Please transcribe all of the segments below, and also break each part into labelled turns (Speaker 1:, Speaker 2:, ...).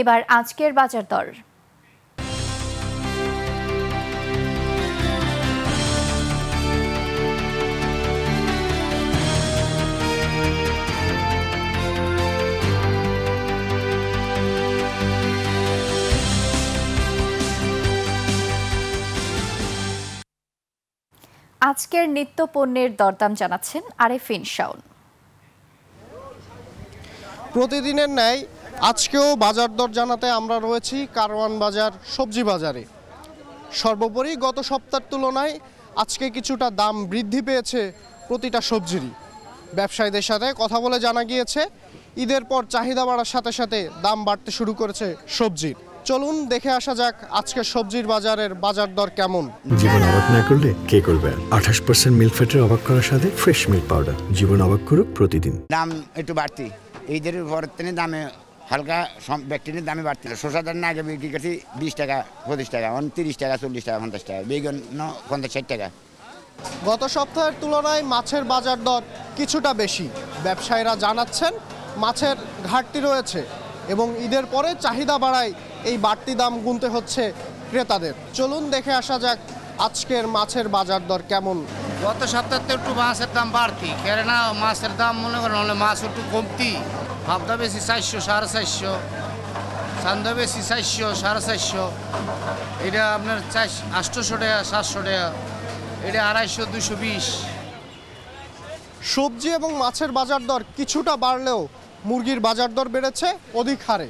Speaker 1: এবার আজকের বাজার দর। আজকের নিত্য পণ্যের দরদাম জানাচ্ছেন আরেফিন শাওন।
Speaker 2: প্রতিদিনের ন্যায় আজকেও বাজার দর জানাতে আমরা রয়েছি কারওয়ান বাজার সবজি বাজারে। সর্বোপরি গত সপ্তাহের তুলনায় আজকে কিছুটা দাম বৃদ্ধি পেয়েছে প্রতিটা সবজিরই। ব্যবসায়ীদের সাথে কথা বলে জানা গিয়েছে ঈদের পর চাহিদা বাড়ার সাথে সাথে দাম বাড়তে শুরু করেছে সবজির। চলুন দেখে আসা যাক আজকের সবজির বাজারের বাজার দর কেমন।
Speaker 3: জীবন অবাক না করলে কে করবে? 28% মিল্ক ফ্যাটের অবাক করার সাথে ফ্রেশ মিল্ক পাউডার। জীবন অবাক করুক প্রতিদিন।
Speaker 4: দাম একটু বাড়তি, ঈদের পর দামে হালকা ব্যাকটেরিয়ার দামে বাড়তি। শসার দাম আগে বিক্রি করছি 20 টাকা 25 টাকা, 30 টাকা 40 টাকা 50 টাকা, বেগুন 50-60 টাকা।
Speaker 2: গত সপ্তাহের তুলনায় মাছের বাজার দর কিছুটা বেশি। ব্যবসায়ীরা জানাচ্ছেন মাছের ঘাটতি রয়েছে এবং ঈদের পরে চাহিদা বাড়ায় এই বাড়তি দাম গুনতে হচ্ছে ক্রেতাদের। চলুন দেখে আসা যাক আজকের মাছের বাজার দর কেমন।
Speaker 5: গত সপ্তাহে তো একটু মাছের দাম বাড়তি, কেননা মাছের দাম মনে করেন হলে মাছ একটু কমতি। ভাবদা বেশি 400 450, চান্দা বেশি 400 450, এটা আপনার 800 টাকা 700 টাকা, এটা 250 220।
Speaker 2: সবজি এবং মাছের বাজার দর কিছুটা বাড়লেও মুরগির বাজার দর বেড়েছে অধিক হারে।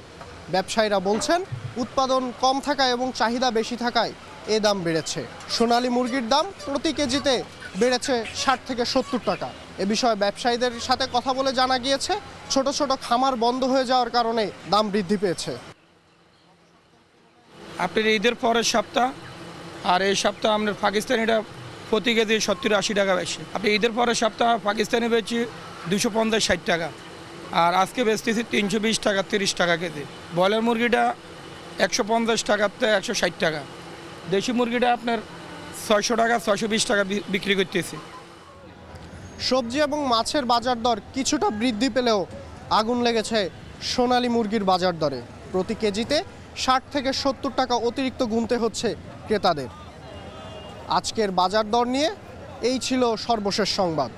Speaker 2: ব্যবসায়ীরা বলছেন উৎপাদন কম থাকায় এবং চাহিদা বেশি থাকায় এ দাম বেড়েছে। সোনালী মুরগির দাম প্রতি কেজিতে বেড়েছে 60 থেকে 70 টাকা। এ বিষয়ে ব্যবসায়ীদের সাথে কথা বলে জানা গিয়েছে ছোট ছোট খামার বন্ধ হয়ে যাওয়ার কারণে দাম বৃদ্ধি পেয়েছে।
Speaker 6: আপনার ঈদের পরের সপ্তাহ আর এই সপ্তাহ আপনার পাকিস্তানিটা প্রতি কেজি 70-80 টাকা বেশি। আপনি ঈদের পরের সপ্তাহ পাকিস্তানি বেচি 250-60 টাকা, আর আজকে বেচতেছি 320 টাকা 30 টাকা কেজি। ব্রয়লার মুরগিটা 150 টাকাতে 160 টাকা। দেশি মুরগিটা আপনার 600 টাকা 620 টাকা বিক্রি করতেছি।
Speaker 2: সবজি এবং মাছের বাজার দর কিছুটা বৃদ্ধি পেলেও আগুন লেগেছে সোনালী মুরগির বাজার দরে। প্রতি কেজিতে 60 থেকে 70 টাকা অতিরিক্ত গুনতে হচ্ছে ক্রেতাদের। আজকের বাজার দর নিয়ে এই ছিল সর্বশেষ সংবাদ।